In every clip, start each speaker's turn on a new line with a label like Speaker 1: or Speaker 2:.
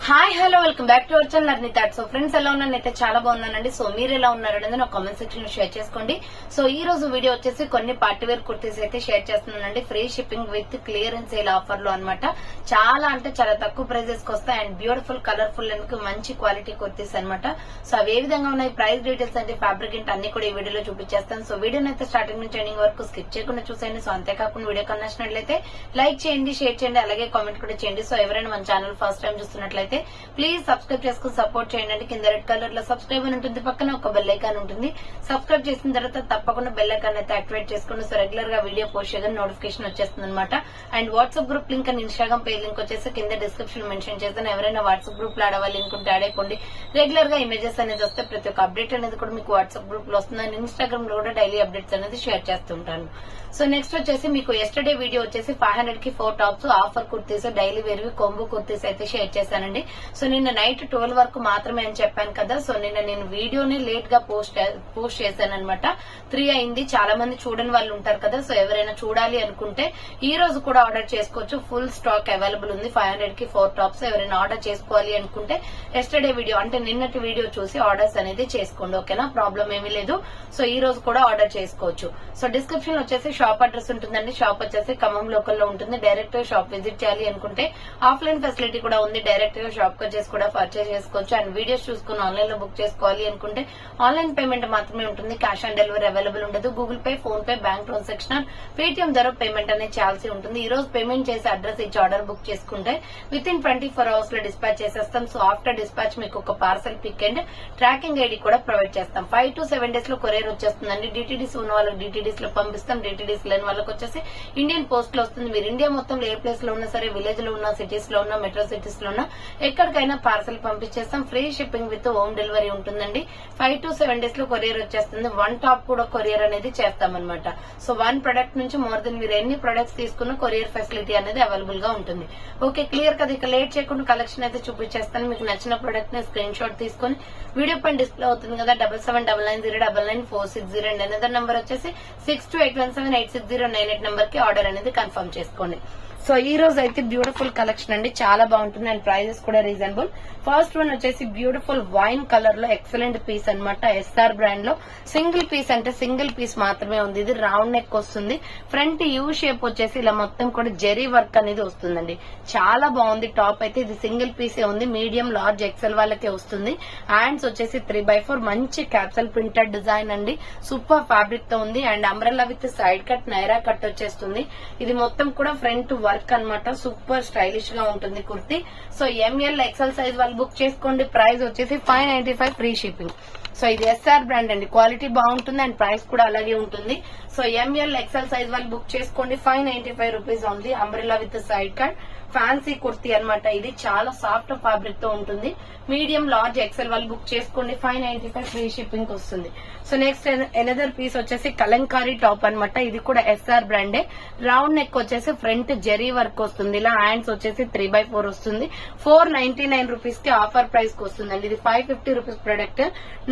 Speaker 1: Hi hello welcome back to our channel Arnitha. So friends ఎలా ఉన్నానైతే చాలా బాగున్నానండి. సో మీరు ఎలా ఉన్నారు అనేది నా కామెంట్ సెక్షన్ లో షేర్ చేసుకోండి. సో ఈ రోజు వీడియో వచ్చేసి కొన్ని పార్టీ వేర్ కుర్తీస్ అయితే షేర్ చేస్తున్నానండి. Free shipping with clearance sale offer లో అనమాట. చాలా అంటే చాలా తక్కువ ప్రైజెస్ కి వస్తాయి అండ్ బ్యూటిఫుల్ కలర్ఫుల్ అండ్ మంచి క్వాలిటీ కుర్తీస్ అనమాట. సో అవి ఏ విధంగా ఉన్నాయి, ప్రైస్ డీటెయిల్స్ అంటే ఫ్యాబ్రిక్ ఏంటి అన్ని కూడా ఈ వీడియోలో చూపించేస్తాను. సో వీడియోని అయితే స్టార్టింగ్ నుంచి ఎండింగ్ వరకు స్కిప్ చేయకుండా చూసేయండి. సో అంతేకాకుండా వీడియో నచ్చినట్లయితే లైక్ చేయండి, షేర్ చేయండి, అలాగే కామెంట్ కూడా చేయండి. సో ఎవరైనా మన ఛానల్ ఫస్ట్ టైం చూస్తున్నట్లయితే ప్లీజ్ సబ్స్క్రైబ్ చేసుకుని సపోర్ట్ చేయండి. కింద రెడ్ కలర్ లో సబ్స్క్రైబ్ అని ఉంటుంది, పక్కన ఒక బెల్ ఐకాన్ ఉంటుంది. సబ్స్క్రైబ్ చేసిన తర్వాత తప్పకుండా బెల్ ఐకాన్ అయితే యాక్టివేట్ చేసుకోండి. సో రెగ్యులర్ గా వీడియో పోస్ట్ చేయగానే నోటిఫికేషన్ వచ్చేస్తుంది అనమాట. And WhatsApp group link and Instagram page link వచ్చేసి కింద డిస్క్రిప్షన్ మెన్షన్ చేస్తాను. ఎవరైనా వాట్సాప్ గ్రూప్ లో ఆడవాలి లింక్ ఉంటే యాడ్ అయిపోండి. రెగ్యులర్ గా ఇమేజెస్ అనేది వస్తే ప్రతి ఒక్క అప్డేట్ అనేది కూడా మీకు వాట్సాప్ గ్రూప్ లో వస్తుంది. అండ్ ఇన్స్టాగ్రామ్ లో కూడా డైలీ అప్డేట్స్ అనేది షేర్ చేస్తుంటాను. సో నెక్స్ట్ వచ్చేసి మీకు ఎస్టర్డే వీడియో వచ్చేసి 500 కి 4 టాప్స్ ఆఫర్ కుర్తీస్ డైలీ వేర్వి కొంబు కుర్తీస్ అయితే షేర్ చేశానండి. సో నిన్న నైట్ 12 వరకు మాత్రమే అని చెప్పాను కదా. సో నిన్న నేను వీడియోని లేట్ గా పోస్ట్ చేశాను అనమాట. 3 అయింది. చాలా మంది చూడని వాళ్ళు ఉంటారు కదా. సో ఎవరైనా చూడాలి అనుకుంటే ఈ రోజు కూడా ఆర్డర్ చేసుకోవచ్చు. ఫుల్ స్టాక్ అవైలబుల్ ఉంది. 500 కి 4 టాప్స్ ఎవరైనా ఆర్డర్ చేసుకోవాలి అనుకుంటే ఎస్టర్డే వీడియో అంటే నిన్నటి వీడియో చూసి ఆర్డర్స్ అనేది చేసుకోండి. ఓకేనా, ప్రాబ్లం ఏమీ లేదు. సో ఈ రోజు కూడా ఆర్డర్ చేసుకోవచ్చు. సో డిస్క్రిప్షన్ వచ్చేసి షాప్ అడ్రస్ ఉంటుందండి. షాప్ వచ్చేసి ఖమ్మం లోకల్ లో ఉంటుంది. డైరెక్ట్ గా షాప్ విజిట్ చేయాలి అనుకుంటే ఆఫ్లైన్ ఫెసిలిటీ కూడా ఉంది. డైరెక్ట్ గా షాప్ వచ్చేసి కూడా పర్చేస్ చేసుకోవచ్చు. అండ్ వీడియోస్ చూసుకుని ఆన్లైన్ లో బుక్ చేసుకోవాలి అనుకుంటే ఆన్లైన్ పేమెంట్ మాత్రమే ఉంటుంది. క్యాష్ ఆన్ డెలివరీ అవైలబుల్ ఉండదు. Google pay, PhonePe, bank transaction, Paytm ద్వారా పేమెంట్ అనేది చేయాల్సి ఉంటుంది. ఈ రోజు పేమెంట్ చేసి అడ్రస్ ఇచ్చి ఆర్డర్ బుక్ చేసుకుంటే విత్ ఇన్ 24 అవర్స్ లో డిస్పాచ్ చేసేస్తాం. సో ఆఫ్టర్ డిస్పాచ్ మీకు ఒక parcel pick and tracking ID కూడా ప్రొవైడ్ చేస్తాం. 5 to 7 డేస్ లో కొరియర్ వచ్చేస్తుందండి. డిటిడిస్ ఉన్న వాళ్ళకి డిటిడిస్ లో పంపిస్తాం. డిటిడిస్ లేని వాళ్ళకి వచ్చేసి ఇండియన్ పోస్ట్ లో వస్తుంది. మీరు ఇండియా మొత్తంలో ఏ ప్లేస్ లో ఉన్నా సరే, విలేజ్ లో ఉన్నా, సిటీస్ లో ఉన్నా, మెట్రో సిటీస్ లో ఉన్నా ఎక్కడికైనా పార్సల్ పంపించేస్తాం. Free shipping with home delivery ఉంటుందండి. 5 to 7 డేస్ లో కొరియర్ వచ్చేస్తుంది. 1 టాప్ కూడా కొరియర్ అనేది చేస్తామన్నమాట. సో 1 ప్రొడక్ట్ నుంచి మోర్ దెన్ మీరు ఎన్ని ప్రొడక్ట్స్ తీసుకున్న కొరియర్ ఫెసిలిటీ అనేది అవైలబుల్ గా ఉంటుంది. ఓకే, క్లియర్ కదా. ఇక లేట్ చేయకుండా కలెక్షన్ అయితే చూపించేస్తాను. మీకు నచ్చిన ప్రొడక్ట్ ని స్క్రీన్ షాట్ తీసుకుని వీడియో పైన డిస్ప్లే అవుతుంది కదా 7799099460 అండ్ అనదర్ నెంబర్ వచ్చేసి 6281786098 నెంబర్ కి ఆర్డర్ అనేది కన్ఫర్మ్ చేసుకోండి. సో ఈ రోజు అయితే బ్యూటిఫుల్ కలెక్షన్ అండి, చాలా బాగుంటుంది అండ్ ప్రైజెస్ కూడా రీజనబుల్. ఫస్ట్ వన్ వచ్చేసి బ్యూటిఫుల్ వైన్ కలర్ లో ఎక్సలెంట్ పీస్ అనమాట. ఎస్ఆర్ బ్రాండ్ లో సింగిల్ పీస్ అంటే సింగిల్ పీస్ మాత్రమే ఉంది. ఇది రౌండ్ నెక్ వస్తుంది. ఫ్రంట్ యూ షేప్ వచ్చేసి ఇలా మొత్తం కూడా జెరీ వర్క్ అనేది వస్తుందండి. చాలా బాగుంది టాప్ అయితే. ఇది సింగిల్ పీసే ఉంది. మీడియం, లార్జ్, ఎక్సెల్ వాళ్ళకే వస్తుంది. హ్యాండ్స్ వచ్చేసి 3/4 మంచి క్యాప్సల్ ప్రింటెడ్ డిజైన్ అండి. సూపర్ ఫ్యాబ్రిక్ తో ఉంది and umbrella with side cut Naira cut వచ్చేస్తుంది. ఇది మొత్తం కూడా ఫ్రంట్ వర్క్ అనమాట. సూపర్ స్టైలిష్ గా ఉంటుంది kurti. So ML XL size వాళ్ళు బుక్ చేసుకోండి. ప్రైస్ వచ్చేసి 595 ఫ్రీ షిప్పింగ్. సో ఇది ఎస్ఆర్ బ్రాండ్ అండి. క్వాలిటీ బాగుంటుంది అండ్ ప్రైస్ కూడా అలాగే ఉంటుంది. సో ఎంఎల్ ఎక్సెల్ సైజ్ వాళ్ళు బుక్ చేసుకోండి. 595 రూపీస్ ఉంది. Umbrella with side cut fancy kurti అనమాట. ఇది చాలా సాఫ్ట్ ఫ్యాబ్రిక్ తో ఉంటుంది. మీడియం, లార్జ్, ఎక్సెల్ వాళ్ళు బుక్ చేసుకోండి. 595 ఫ్రీ షిప్పింగ్ వస్తుంది. సో నెక్స్ట్ ఎనదర్ పీస్ వచ్చేసి కలంకారీ టాప్ అనమాట. ఇది కూడా ఎస్ఆర్ బ్రాండే. రౌండ్ నెక్ వచ్చేసి ఫ్రంట్ జెరీ వర్క్ వస్తుంది. ఇలా హ్యాండ్స్ వచ్చేసి 3/4 వస్తుంది. 499 రూపీస్ కి ఆఫర్ ప్రైస్ కి వస్తుందండి. ఇది 550 రూపీస్ ప్రొడక్ట్.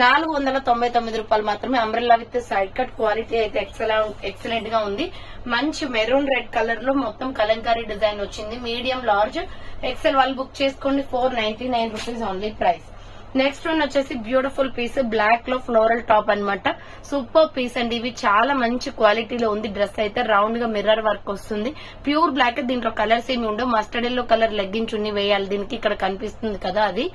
Speaker 1: 499 రూపాయలు మాత్రమే. Umbrella with side cut quality అయితే ఎక్సలెంట్ గా ఉంది. మంచి మెరూన్ రెడ్ కలర్ లో మొత్తం కలంకారీ డిజైన్ వచ్చింది. మీడియం, లార్జ్, ఎక్సెల్ వాళ్ళు బుక్ చేసుకోండి. 499 rupees only price. Next one వచ్చేసి బ్యూటిఫుల్ పీస్ బ్లాక్ లో ఫ్లోరల్ టాప్ అనమాట. సూపర్ పీస్ అండి. ఇవి చాలా మంచి క్వాలిటీలో ఉంది. డ్రెస్ అయితే రౌండ్ గా మిర్రర్ వర్క్ వస్తుంది. Pure black. దీంట్లో కలర్స్ ఏమి ఉండవు. Mustard yellow colour legging chunni వేయాలి దీనికి. ఇక్కడ కనిపిస్తుంది కదా అది.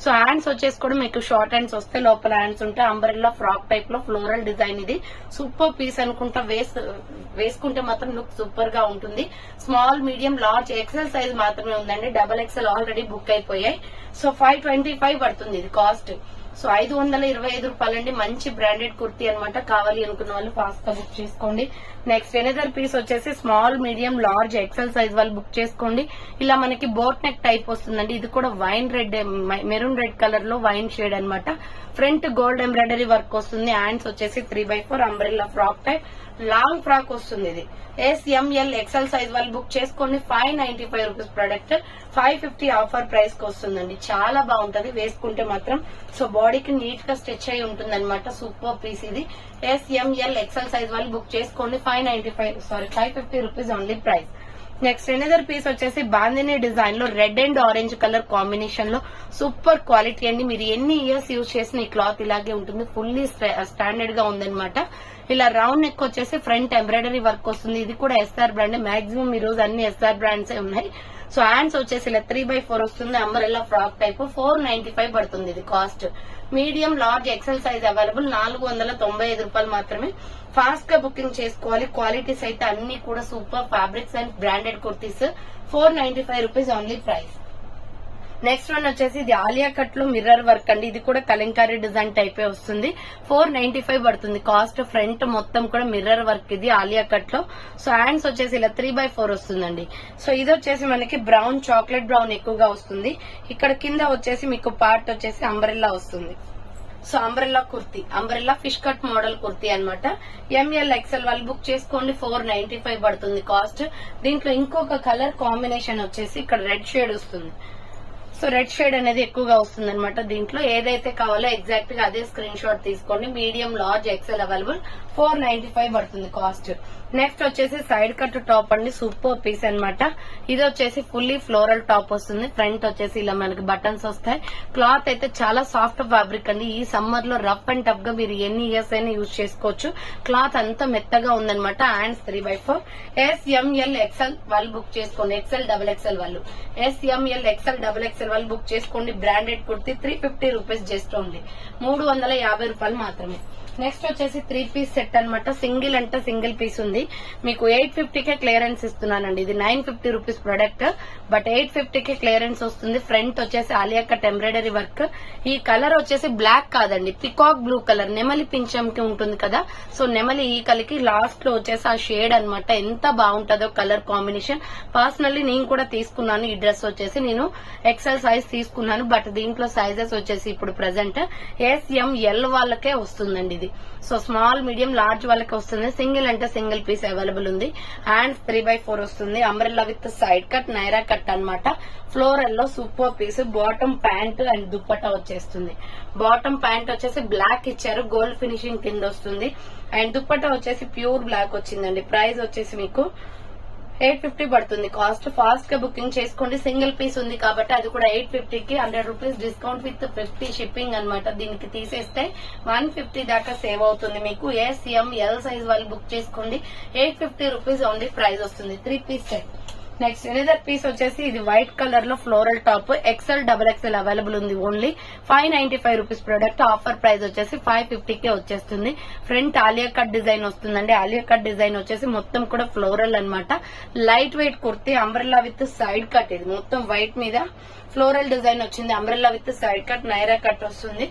Speaker 1: సో హ్యాండ్స్ వచ్చేసి కూడా మీకు షార్ట్ హ్యాండ్స్ వస్తే లోపల హ్యాండ్స్ ఉంటాయి. అంబ్రెల్లా ఫ్రాక్ టైప్ లో ఫ్లోరల్ డిజైన్. ఇది సూపర్ పీస్ అనుకుంటా. వేసుకుంటే మాత్రం లుక్ సూపర్ గా ఉంటుంది. Small, medium, large, XL size మాత్రమే ఉందండి. డబల్ ఎక్సెల్ ఆల్రెడీ బుక్ అయిపోయాయి. సో 525 పడుతుంది ఇది కాస్ట్. సో 525 రూపాయలండి. మంచి బ్రాండెడ్ కుర్తీ అనమాట. కావాలి అనుకున్న వాళ్ళు ఫాస్ట్ గా బుక్ చేసుకోండి. నెక్స్ట్ ఎనదర్ పీస్ వచ్చేసి small, medium, large, XL size వాళ్ళు బుక్ చేసుకోండి. ఇలా మనకి బోట్ నెక్ టైప్ వస్తుందండి. ఇది కూడా wine red, maroon red colour లో వైన్ షేడ్ అనమాట. ఫ్రంట్ గోల్డ్ ఎంబ్రాయిడరీ వర్క్ వస్తుంది. హ్యాండ్స్ వచ్చేసి 3/4 umbrella frock type long frock వస్తుంది. ఇది ఎస్ఎంఎల్ ఎక్సెల్ సైజ్ వాళ్ళు బుక్ చేసుకోండి. 595 రూపీస్ ప్రొడక్ట్. 550 ఆఫర్ ప్రైస్ కి వస్తుందండి. చాలా బాగుంటది వేసుకుంటే మాత్రం. సో బాడీకి నీట్ గా స్ట్రెచ్ అయి ఉంటుంది అనమాట. సూపర్ పీస్ ఇది. ఎస్ఎంఎల్ ఎక్సెల్ సైజ్ వాళ్ళు బుక్ చేసుకోండి. 550 rupees only price. Next another piece వచ్చేసి బాందిని డిజైన్ లో red and orange colour combination లో సూపర్ క్వాలిటీ అండి. మీరు ఎన్ని ఇయర్స్ యూజ్ చేసిన ఈ క్లాత్ ఇలాగే ఉంటుంది. ఫుల్లీ స్టాండర్డ్ గా ఉందన్నమాట. ఇలా రౌండ్ నెక్ వచ్చేసి ఫ్రంట్ ఎంబ్రాయిడరీ వర్క్ వస్తుంది. ఇది కూడా ఎస్ఆర్ బ్రాండ్. మాక్సిమం ఈ రోజు అన్ని ఎస్ఆర్ బ్రాండ్స్ ఉన్నాయి. సో హ్యాండ్స్ వచ్చేసి ఇలా 3x4 వస్తుంది. అంబ్రెల్లా ఫ్రాక్ టైప్ 495 పడుతుంది. ఇది cost. Medium large XL size available 495 రూపాయలు మాత్రమే. ఫాస్ట్ గా బుకింగ్ చేసుకోవాలి. క్వాలిటీస్ అయితే అన్ని కూడా super fabrics and branded kurtis. 495 rupees only price. Next one వచ్చేసి ఇది ఆలియా కట్ లో మిర్రర్ వర్క్ అండి. ఇది కూడా కలంకారీ డిజైన్ టైపే వస్తుంది. 495 పడుతుంది కాస్ట్. ఫ్రంట్ మొత్తం కూడా మిర్రర్ వర్క్ ఇది ఆలియా కట్ లో. సో హ్యాండ్స్ వచ్చేసి ఇలా 3x4 వస్తుందండి. సో ఇది వచ్చేసి మనకి బ్రౌన్ చాక్లెట్ బ్రౌన్ ఎక్కువగా వస్తుంది. ఇక్కడ కింద వచ్చేసి మీకు పార్ట్ వచ్చేసి అంబ్రెల్లా వస్తుంది. So umbrella kurti, umbrella fish cut model kurti అనమాట. ఎంఎల్ ఎక్సెల్ వాళ్ళు బుక్ చేసుకోండి. 495 పడుతుంది కాస్ట్. దీంట్లో ఇంకొక కలర్ కాంబినేషన్ వచ్చేసి ఇక్కడ రెడ్ షేడ్ వస్తుంది. సో రెడ్ షేడ్ అనేది ఎక్కువగా వస్తుంది అనమాట. దీంట్లో ఏదైతే కావాలో ఎగ్జాక్ట్ గా అదే స్క్రీన్ షాట్ తీసుకోండి. Medium large XL available. 495 పడుతుంది కాస్ట్. నెక్స్ట్ వచ్చేసి సైడ్ కట్ టాప్ అండి. సూపర్ పీస్ అనమాట. ఇది వచ్చేసి ఫుల్లీ ఫ్లోరల్ టాప్ వస్తుంది. ఫ్రంట్ వచ్చేసి ఇలా మనకి బటన్స్ వస్తాయి. క్లాత్ అయితే చాలా సాఫ్ట్ ఫ్యాబ్రిక్ అండి. ఈ సమ్మర్ లో రఫ్ అండ్ టఫ్ గా మీరు ఎన్ని ఇయర్స్ అయినా యూజ్ చేసుకోవచ్చు. క్లాత్ అంతా మెత్తగా ఉందనమాట. Hands 3x4. SML XL వాళ్ళు బుక్ చేసుకోండి. XL వాళ్ళు SML XL వాళ్ళు బుక్ చేసుకోండి. Branded kurti 350 rupees just only. 350 రూపాయలు మాత్రమే. నెక్స్ట్ వచ్చేసి 3 పీస్ సెట్ అనమాట. సింగిల్ అంటే సింగిల్ పీస్ ఉంది. మీకు 850కే క్లియరెన్స్ ఇస్తున్నానండి. ఇది 950 రూపీస్ ప్రొడక్ట్, బట్ 850కే క్లియరెన్స్ వస్తుంది. ఫ్రంట్ వచ్చేసి ఆలియా కట్ ఎంబ్రాయిడరీ వర్క్. ఈ కలర్ వచ్చేసి బ్లాక్ కాదండి, పికాక్ బ్లూ కలర్. నెమలి పింఛంకి ఉంటుంది కదా, సో నెమలి ఈ కలికి లాస్ట్ లో వచ్చేసి ఆ షేడ్ అనమాట. ఎంత బాగుంటుందో కలర్ కాంబినేషన్. పర్సనల్లీ నేను కూడా తీసుకున్నాను. ఈ డ్రెస్ వచ్చేసి నేను ఎక్సెల్ సైజ్ తీసుకున్నాను, బట్ దీంట్లో సైజెస్ వచ్చేసి ఇప్పుడు ప్రెసెంట్ SML వాళ్ళకే వస్తుందండి. ఇది సో స్మాల్ మీడియం లార్జ్ వాళ్ళకి వస్తుంది. సింగిల్ అంటే సింగిల్ పీస్ అవైలబుల్ ఉంది. హ్యాండ్స్ 3x4 వస్తుంది. Umbrella with side cut Naira cut అనమాట. ఫ్లోరల్ లో super piece. Bottom pant and dupatta వచ్చేస్తుంది. బాటమ్ ప్యాంట్ వచ్చేసి బ్లాక్ ఇచ్చారు, గోల్డ్ ఫినిషింగ్ కింద వస్తుంది. అండ్ దుప్పట్టా వచ్చేసి ప్యూర్ బ్లాక్ వచ్చిందండి. ప్రైస్ వచ్చేసి మీకు 850 పడుతుంది కాస్ట్. ఫాస్ట్ గా బుకింగ్ చేసుకోండి. సింగిల్ పీస్ ఉంది కాబట్టి అది కూడా 850కి 100 రూపీస్ డిస్కౌంట్ విత్ 50 షిప్పింగ్ అనమాట. దీనికి తీసేస్తే 150 దాకా సేవ్ అవుతుంది మీకు. SML సైజ్ వాళ్ళు బుక్ చేసుకోండి. 850 రూపీస్ ఓన్లీ ప్రైస్ వస్తుంది. 3 piece set. Next another piece వచ్చేసి ఇది వైట్ కలర్ లో ఫ్లోరల్ టాప్. XL అవైలబుల్ ఉంది. Only 595 rupees product. Offer price వచ్చేసి 550కే వచ్చేస్తుంది. ఫ్రంట్ ఆలియా కట్ డిజైన్ వస్తుందండి. ఆలియా కట్ డిజైన్ వచ్చేసి మొత్తం కూడా ఫ్లోరల్ అనమాట. Light weight kurti. Umbrella with side cut. ఇది మొత్తం వైట్ మీద ఫ్లోరల్ డిజైన్ వచ్చింది. Umbrella with side cut Naira cut వస్తుంది.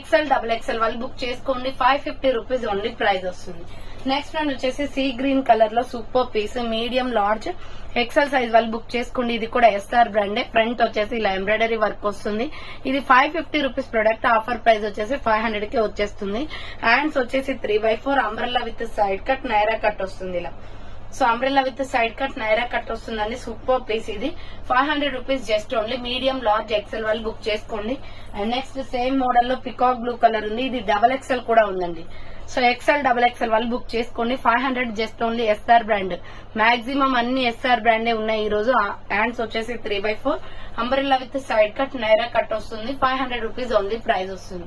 Speaker 1: XL వాళ్ళు బుక్ చేసుకోండి. 550 రూపీస్ ఓన్లీ ప్రైస్ వస్తుంది. నెక్స్ట్ వన్ వచ్చేసి సీ గ్రీన్ కలర్ లో super piece. Medium large XL size వాళ్ళు బుక్ చేసుకోండి. ఇది కూడా ఎస్ఆర్ బ్రాండే. ఫ్రంట్ వచ్చేసి ఇలా ఎంబ్రాయిడరీ వర్క్ వస్తుంది. ఇది 550 రూపీస్ ప్రొడక్ట్. ఆఫర్ ప్రైస్ వచ్చేసి 500కి వచ్చేస్తుంది. హ్యాండ్స్ వచ్చేసి 3x4. Umbrella with side cut Naira cut వస్తుంది ఇలా. So umbrella with side cut Naira cut వస్తుందండి. Super piece. ఇది 500 rupees just only. Medium large XL వాళ్ళు బుక్ చేసుకోండి. అండ్ నెక్స్ట్ సేమ్ మోడల్ లో పికాక్ బ్లూ కలర్ ఉంది. ఇది XXL కూడా ఉందండి. సో XL వాళ్ళు బుక్ చేసుకోండి. 500 just only. SR brand. Maximum అన్ని ఎస్ఆర్ బ్రాండే ఉన్నాయి ఈ రోజు. హ్యాండ్స్ వచ్చేసి 3x4. Umbrella with side cut Naira cut వస్తుంది. 500 రూపీస్ ఓన్లీ ప్రైస్ వస్తుంది.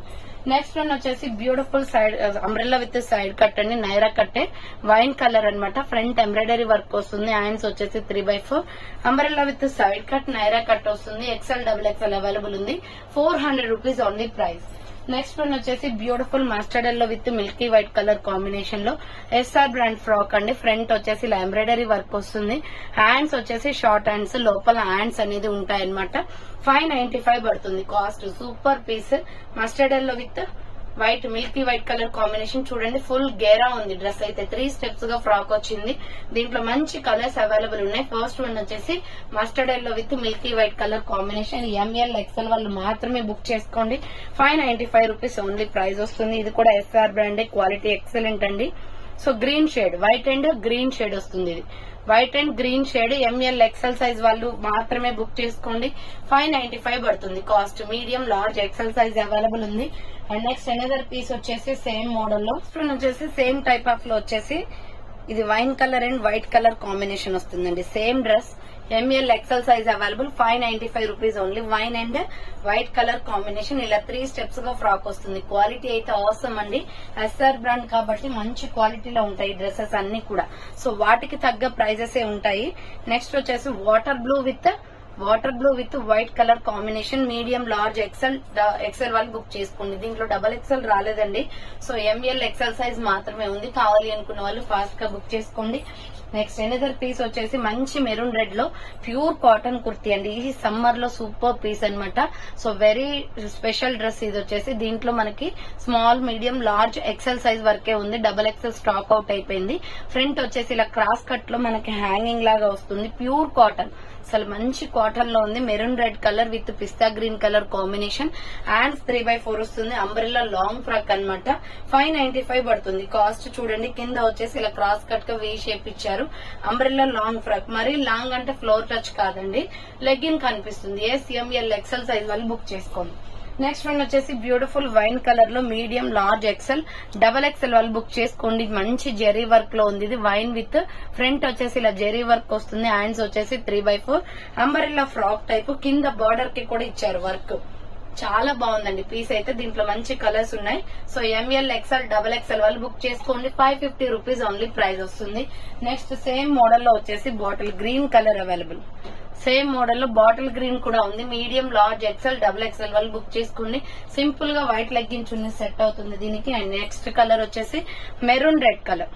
Speaker 1: నెక్స్ట్ వన్ వచ్చేసి beautiful side umbrella with side cut అండి. నైరా కట్టే వైన్ కలర్ అనమాట. ఫ్రంట్ ఎంబ్రాయిడరీ వర్క్ వస్తుంది. హ్యాండ్స్ వచ్చేసి 3x4. Umbrella with side cut Naira cut వస్తుంది. XL అవైలబుల్ ఉంది. 400 rupees only price. Next one వచ్చేసి beautiful mustard yellow with milky white colour combination లో SR brand frock అండి. ఫ్రంట్ వచ్చేసి ఇలా ఎంబ్రాయిడరీ వర్క్ వస్తుంది. హ్యాండ్స్ వచ్చేసి షార్ట్ హ్యాండ్స్. లోపల హ్యాండ్స్ అనేది ఉంటాయన్నమాట. 595 పడుతుంది cost. Super piece. Mustard yellow with white milky white colour combination. చూడండి ఫుల్ గేరా ఉంది డ్రెస్ అయితే. 3 స్టెప్స్ గా ఫ్రాక్ వచ్చింది. దీంట్లో మంచి కలర్స్ అవైలబుల్ ఉన్నాయి. ఫస్ట్ వన్ వచ్చేసి mustard yellow with milky white colour combination. ML XL వాళ్ళు మాత్రమే బుక్ చేసుకోండి. 595 రూపీస్ ఓన్లీ ప్రైస్ వస్తుంది. ఇది కూడా ఎస్ఆర్ బ్రాండే. క్వాలిటీ ఎక్సలెంట్ అండి. So green shade, white and green shade వస్తుంది. ఇది white and green shade. ML XL size వాళ్ళు మాత్రమే బుక్ చేసుకోండి. 595 పడుతుంది cost. Medium large XL size available ఉంది. అండ్ నెక్స్ట్ ఎనదర్ పీస్ వచ్చేసి సేమ్ మోడల్ లో వచ్చేసి సేమ్ టైప్ ఆఫ్ లో వచ్చేసి ఇది wine colour and white colour combination వస్తుందండి. Same dress ML XL size available 595 rupees only. Wine and white colour combination ఇలా 3 steps గా ఫ్రాక్ వస్తుంది. క్వాలిటీ అయితే అవసరం అండి. ఎస్ఆర్ బ్రాండ్ కాబట్టి మంచి క్వాలిటీలో ఉంటాయి డ్రెస్సెస్ అన్ని కూడా. సో వాటికి తగ్గ ప్రైజెస్ ఉంటాయి. నెక్స్ట్ వచ్చేసి water blue with white colour combination medium large XL వాళ్ళు బుక్ చేసుకోండి. దీంట్లో డబల్ ఎక్సెల్ రాలేదండి. సో ఎంఎల్ ఎక్సెల్ సైజ్ మాత్రమే ఉంది. కావాలి అనుకున్న వాళ్ళు ఫాస్ట్ గా బుక్ చేసుకోండి. నెక్స్ట్ ఎనదర్ పీస్ వచ్చేసి మంచి మెరూన్ రెడ్ లో ప్యూర్ కాటన్ కుర్తీ అండి. ఈ సమ్మర్ లో సూపర్ పీస్ అన్నమాట. సో వెరీ స్పెషల్ డ్రెస్ ఇది వచ్చేసి. దీంట్లో మనకి small medium large XL size వరకే ఉంది. డబల్ ఎక్సెల్ స్టాక్ అవుట్ అయిపోయింది. ఫ్రంట్ వచ్చేసి ఇలా క్రాస్ కట్ లో మనకి హ్యాంగింగ్ లాగా వస్తుంది. ప్యూర్ కాటన్, అసలు మంచి కాటన్ లో ఉంది. Maroon red colour with pista green colour combination. Hands 3/4 వస్తుంది. అంబ్రెల్లా లాంగ్ ఫ్రాక్ అన్నమాట. 595 పడుతుంది. కాస్ట్ చూడండి. కింద వచ్చేసి ఇలా క్రాస్ కట్ గా వీ షేప్ ఇచ్చారు. అంబ్రెల్లా లాంగ్ ఫ్రాక్, మరీ లాంగ్ అంటే ఫ్లోర్ టచ్ కాదండి, లెగ్గిన్ కనిపిస్తుంది. ఎంఎల్ ఎక్సెల్ సైజ్ వాళ్ళు బుక్ చేసుకోండి. నెక్స్ట్ వన్ వచ్చేసి బ్యూటిఫుల్ వైన్ కలర్ లో medium large XL double XL వాళ్ళు బుక్ చేసుకోండి. మంచి జెరీ వర్క్ లో ఉంది. ఇది వైన్ విత్ ఫ్రంట్ వచ్చేసి ఇలా జెరీ వర్క్ వస్తుంది. హ్యాండ్స్ వచ్చేసి 3/4 అంబ్రెల్లా ఫ్రాక్ టైప్. కింద బార్డర్ కి కూడా ఇచ్చారు వర్క్. చాలా బాగుందండి పీస్ అయితే. దీంట్లో మంచి కలర్స్ ఉన్నాయి. So ML XL double XL వాళ్ళు బుక్ చేసుకోండి. 550 రూపీస్ ఓన్లీ ప్రైస్ వస్తుంది. నెక్స్ట్ సేమ్ మోడల్ లో వచ్చేసి bottle green colour available. Same model లో బాటిల్ గ్రీన్ కూడా ఉంది. Medium large XL double XL వాళ్ళు బుక్ చేసుకోండి. సింపుల్ గా వైట్ లెగ్గిన్ చున్నీ సెట్ అవుతుంది దీనికి. అండ్ నెక్స్ట్ కలర్ వచ్చేసి maroon red colour.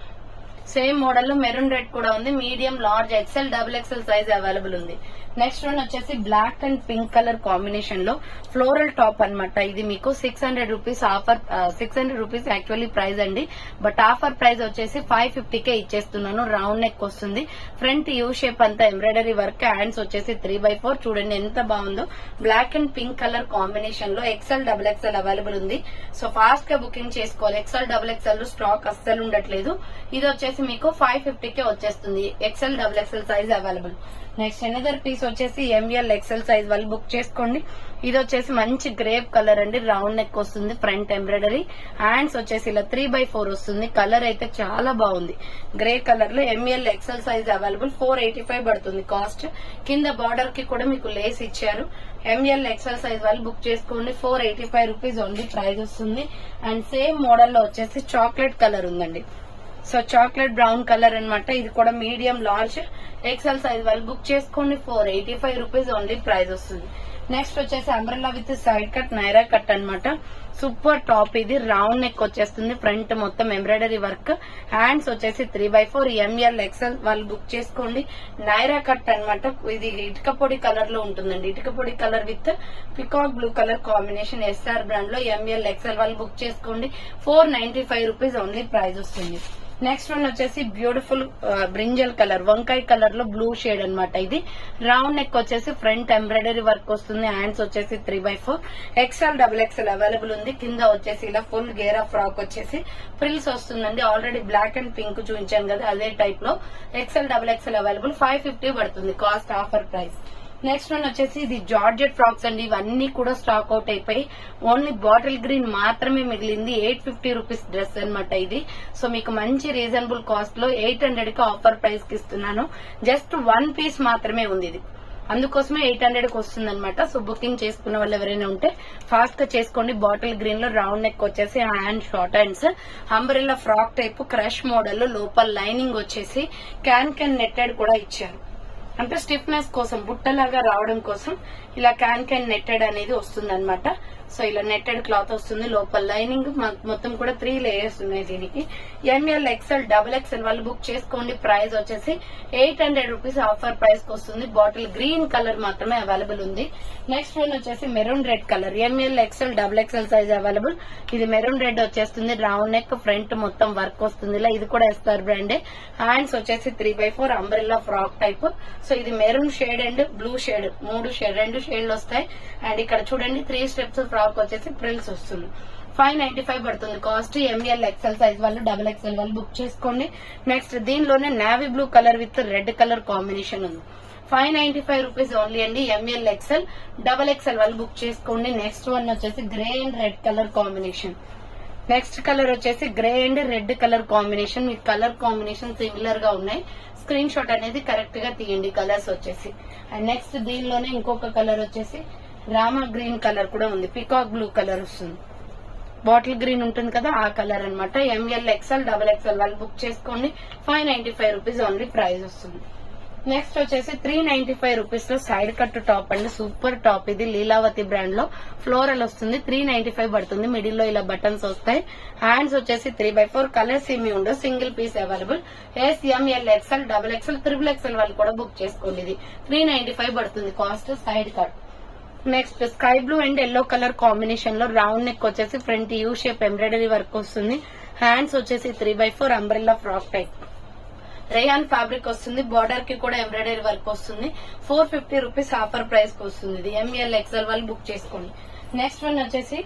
Speaker 1: Same model లో మెరూన్ రెడ్ కూడా ఉంది. Medium large XL double XL size available ఉంది. నెక్స్ట్ వన్ వచ్చేసి black and pink colour combination లో ఫ్లోరల్ టాప్ అన్నమాట. ఇది మీకు 600 rupees offer. 600 rupees actually price అండి, బట్ ఆఫర్ ప్రైస్ వచ్చేసి 550కే ఇచ్చేస్తున్నాను. రౌండ్ నెక్ వస్తుంది. ఫ్రంట్ యూ షేప్ అంతా ఎంబ్రాయిడరీ వర్క్. హ్యాండ్స్ వచ్చేసి 3/4. చూడండి ఎంత బాగుందో. Black and pink colour combination లో ఎక్సెల్ డబుల్ ఎక్సెల్ అవైలబుల్ ఉంది. సో ఫాస్ట్ గా బుకింగ్ చేసుకోవాలి. ఎక్సెల్ డబుల్ ఎక్సెల్ స్టాక్ అస్సలు ఉండట్లేదు. ఇది వచ్చేసి మీకు 550కే వచ్చేస్తుంది. XL double XL size available. Next another piece వచ్చేసి ఎంఎల్ ఎక్సెల్ సైజ్ వాళ్ళు బుక్ చేసుకోండి. ఇది వచ్చేసి మంచి గ్రేప్ కలర్ అండి. రౌండ్ నెక్ వస్తుంది. Front embroidery. హ్యాండ్స్ వచ్చేసి ఇలా 3/4 వస్తుంది. కలర్ అయితే చాలా బాగుంది. గ్రే కలర్ లో ఎంఎల్ ఎక్సెల్ సైజ్ అవైలబుల్. 485 పడుతుంది కాస్ట్. కింద బార్డర్ కి కూడా మీకు లేస్ ఇచ్చారు. ఎంఎల్ ఎక్సెల్ సైజ్ వాళ్ళు బుక్ చేసుకోండి. 485 రూపీస్ ఓన్లీ ప్రైస్ వస్తుంది. అండ్ సేమ్ మోడల్ లో వచ్చేసి చాక్లెట్ కలర్ ఉందండి. సో చాక్లెట్ బ్రౌన్ కలర్ అన్నమాట. ఇది కూడా మీడియం లార్జ్ ఎక్సెల్ సైజ్ వాళ్ళు బుక్ చేసుకోండి. 485 రూపీస్ ఓన్లీ ప్రైస్ వస్తుంది. నెక్స్ట్ వచ్చేసి umbrella with side cut Naira cut అన్నమాట. సూపర్ టాప్ ఇది. రౌండ్ నెక్ వచ్చేస్తుంది. ఫ్రంట్ మొత్తం ఎంబ్రాయిడరీ వర్క్. హ్యాండ్స్ వచ్చేసి 3/4. ఎంఎల్ ఎక్సెల్ వాళ్ళు బుక్ చేసుకోండి. నైరా కట్ అన్నమాట. ఇది ఇటుక పొడి కలర్ లో ఉంటుందండి. ఇటుక పొడి colour with peacock blue colour combination. SR brand లో ఎంఎల్ ఎక్సెల్ వాళ్ళు బుక్ చేసుకోండి. 495 రూపీస్ ఓన్లీ ప్రైస్ వస్తుంది. నెక్స్ట్ వన్ వచ్చేసి బ్యూటిఫుల్ బ్రింజల్ కలర్, వంకాయ కలర్ లో బ్లూ షేడ్ అన్నమాట. ఇది రౌండ్ నెక్ వచ్చేసి ఫ్రంట్ ఎంబ్రాయిడరీ వర్క్ వస్తుంది. హ్యాండ్స్ వచ్చేసి 3/4. ఎక్సెల్ డబుల్ ఎక్సెల్ అవైలబుల్ ఉంది. కింద వచ్చేసి ఇలా ఫుల్ గేరా ఫ్రాక్ వచ్చేసి ఫ్రిల్స్ వస్తుందండి. ఆల్రెడీ బ్లాక్ అండ్ పింక్ చూపించాను కదా, అదే టైప్ లో ఎక్సెల్ డబుల్ ఎక్సెల్ అవైలబుల్. 550 పడుతుంది cost offer price. Next one వచ్చేసి ఇది జార్జెట్ ఫ్రాక్స్ అండి. ఇవన్నీ కూడా స్టాక్ అవుట్ అయిపోయి ఓన్లీ బాటిల్ గ్రీన్ మాత్రమే మిగిలింది. 850 రూపీస్ డ్రెస్ అన్నమాట ఇది. సో మీకు మంచి రీజనబుల్ కాస్ట్ లో 800 కి ఆఫర్ ప్రైస్ కి ఇస్తున్నాను. జస్ట్ 1 పీస్ మాత్రమే ఉంది ఇది, అందుకోసమే 800 కి వస్తుంది అనమాట. సో బుకింగ్ చేసుకున్న వాళ్ళు ఎవరైనా ఉంటే ఫాస్ట్ గా చేసుకోండి. బాటిల్ గ్రీన్ లో రౌండ్ నెక్ వచ్చేసి hand short hands, umbrella frock type crush model. లోపల లైనింగ్ వచ్చేసి క్యాన్ నెట్టెడ్ కూడా ఇచ్చారు. అంటే స్టిఫ్నెస్ కోసం, బుట్టలాగా రావడం కోసం ఇలా క్యాన్ నెట్టెడ్ అనేది వస్తుంది అనమాట. సో ఇలా నెట్టెడ్ క్లాత్ వస్తుంది. లోపల లైనింగ్ మొత్తం కూడా 3 లేయర్స్ ఉన్నాయి దీనికి. ఎంఎల్ ఎక్సెల్ డబుల్ ఎక్సెల్ వాళ్ళు బుక్ చేసుకోండి. ప్రైస్ వచ్చేసి 800 రూపీస్ ఆఫర్ ప్రైస్ కి వస్తుంది. బాటిల్ గ్రీన్ కలర్ మాత్రమే అవైలబుల్ ఉంది. నెక్స్ట్ వన్ వచ్చేసి maroon red colour. ML XL double XL size available. ఇది మెరూన్ రెడ్ వచ్చేస్తుంది. రౌండ్ నెక్, ఫ్రంట్ మొత్తం వర్క్ వస్తుంది. ఇలా ఇది కూడా ఎస్ఆర్ బ్రాండే. హ్యాండ్స్ వచ్చేసి 3/4 అంబ్రెల్లా ఫ్రాక్ టైప్. సో ఇది maroon shade and blue shade, 2 షేడ్లు వస్తాయి. అండ్ ఇక్కడ చూడండి 3 స్టెప్స్ ఫ్రాక్ వచ్చేసి ఫ్రిల్స్ వస్తుంది. 595 పడుతుంది కాస్ట్. ఎంఎల్ ఎక్సెల్ సైజ్ వాళ్ళు డబుల్ ఎక్సెల్ వాళ్ళు బుక్ చేసుకోండి. నెక్స్ట్ దీనిలోనే navy blue colour with red colour combination ఉంది. 595 రూపీస్ ఓన్లీ అండి. ఎంఎల్ ఎక్సెల్ డబుల్ ఎక్సెల్ వాళ్ళు బుక్ చేసుకోండి. నెక్స్ట్ వన్ వచ్చేసి grey and red colour combination. Next colour వచ్చేసి grey and red colour combination. మీకు కలర్ కాంబినేషన్ సిమిలర్ గా ఉన్నాయి. Screen shot అనేది కరెక్ట్ గా తీయండి కలర్స్ వచ్చేసి. అండ్ నెక్స్ట్ దీనిలోనే ఇంకొక కలర్ వచ్చేసి రామా గ్రీన్ కలర్ కూడా ఉంది. పికాక్ బ్లూ కలర్ వస్తుంది. బాటిల్ గ్రీన్ ఉంటుంది కదా ఆ కలర్ అనమాట. ఎంఎల్ ఎక్స్ఎల్ డబల్ ఎక్స్ఎల్ వాళ్ళు బుక్ చేసుకోండి. 595 రూపీస్ ఓన్లీ ప్రైస్ వస్తుంది. నెక్స్ట్ వచ్చేసి 395 రూపీస్ లో సైడ్ కట్ టాప్ అండి. సూపర్ టాప్ ఇది లీలావతి బ్రాండ్ లో ఫ్లోరల్ వస్తుంది. 395 పడుతుంది. మిడిల్ లో ఇలా బటన్స్ వస్తాయి. హ్యాండ్స్ వచ్చేసి 3/4 కలర్స్ ఏమి ఉండవు. Single piece available. S ML XL double XL triple XL వాళ్ళు కూడా బుక్ చేసుకోండి. ఇది 395 పడుతుంది cost side cut. Next sky blue and yellow colour combination లో రౌండ్ నెక్ వచ్చేసి front U shape embroidery work వస్తుంది. హ్యాండ్స్ వచ్చేసి 3/4 umbrella frock type rayon fabric వస్తుంది. బార్డర్ కి కూడా ఎంబ్రాయిడరీ వర్క్ వస్తుంది. 450 రూపీస్ ఆఫర్ ప్రైస్ కి వస్తుంది. ఇది ఎంఎల్ ఎక్స్ఎల్ వాళ్ళు బుక్ చేసుకోండి. నెక్స్ట్ వన్ వచ్చేసి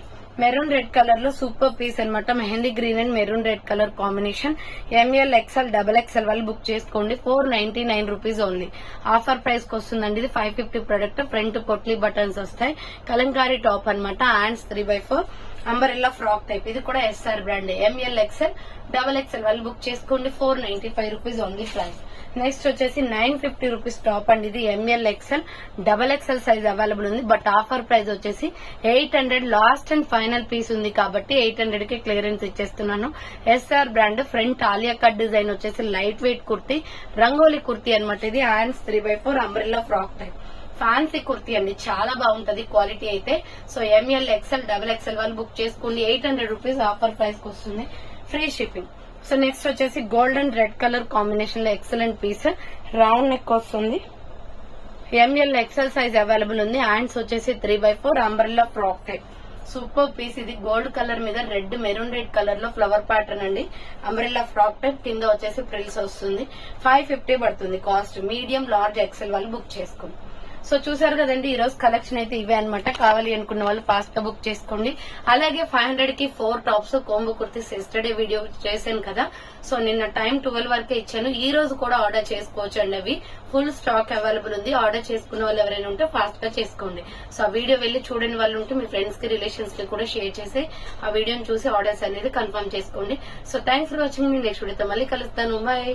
Speaker 1: మెరూన్ రెడ్ కలర్ లో సూపర్ పీస్ అనమాట. Mehndi green and maroon red colour combination. ML XL double XL వాళ్ళు బుక్ చేసుకోండి. 499 రూపీస్ ఓన్లీ ఆఫర్ ప్రైస్ కి వస్తుందండి. ఇది 550 ప్రొడక్ట్. ఫ్రంట్ పొట్లీ బటన్స్ వస్తాయి. కలంకారీ టాప్ అనమాట. Hands 3/4 umbrella frock type. ఇది కూడా SR brand. ML XL double XL వాళ్ళు బుక్ చేసుకోండి. 495 రూపీస్ ఓన్లీ ప్రైస్. నెక్స్ట్ వచ్చేసి 950 రూపీస్ టాప్ అండి. ఇది ML XL double XL size available ఉంది. బట్ ఆఫర్ ప్రైస్ వచ్చేసి 800. లాస్ట్ అండ్ ఫైనల్ పీస్ ఉంది కాబట్టి 800 కి క్లియరెన్స్ ఇచ్చేస్తున్నాను. SR brand. Front Alia cut design వచ్చేసి లైట్ వెయిట్ కుర్తీ, రంగోలీ కుర్తీ అనమాట. ఇది hands 3/4 umbrella frock type. Fancy kurti అండి. చాలా బాగుంటది క్వాలిటీ అయితే. So ML XL double XL వాళ్ళు బుక్ చేసుకోండి. 800 రూపీస్ ఆఫర్ ప్రైస్ కి వస్తుంది. Free shipping. సో నెక్స్ట్ వచ్చేసి గోల్డెన్ రెడ్ కలర్ కాంబినేషన్ లో ఎక్సలెంట్ పీస్. రౌండ్ నెక్ వస్తుంది. ఎంఎల్ ఎక్స్ఎల్ సైజ్ అవైలబుల్ ఉంది. హ్యాండ్స్ వచ్చేసి 3/4 umbrella frock type. Super piece ఇది. గోల్డ్ కలర్ మీద రెడ్ మెరూన్ రెడ్ కలర్ లో ఫ్లవర్ ప్యాటర్న్ అండి. Umbrella frock type. కింద వచ్చేసి ఫ్రిల్స్ వస్తుంది. 550 పడుతుంది కాస్ట్. మీడియం లార్జ్ ఎక్స్ఎల్ వాళ్ళు బుక్ చేసుకోండి. సో చూసారు కదండి ఈ రోజు కలెక్షన్ అయితే ఇవే అనమాట. కావాలి అనుకున్న వాళ్ళు ఫాస్ట్ గా బుక్ చేసుకోండి. అలాగే 500 కి 4 tops combo kurtis yesterday video చేశాను కదా. సో నిన్న టైం 12 వరకే ఇచ్చాను. ఈ రోజు కూడా ఆర్డర్ చేసుకోవచ్చు అండి. అవి ఫుల్ స్టాక్ అవైలబుల్ ఉంది. ఆర్డర్ చేసుకున్న వాళ్ళు ఎవరైనా ఉంటే ఫాస్ట్ గా చేసుకోండి. సో ఆ వీడియో వెళ్లి చూడని వాళ్ళు ఉంటే మీ ఫ్రెండ్స్ కి రిలేషన్స్ కి కూడా షేర్ చేసి ఆ వీడియోని చూసి ఆర్డర్స్ అనేది కన్ఫర్మ్ చేసుకోండి. So thanks for watching. Me next వీడియోతో మళ్ళీ కలుస్తాను. బాయ్.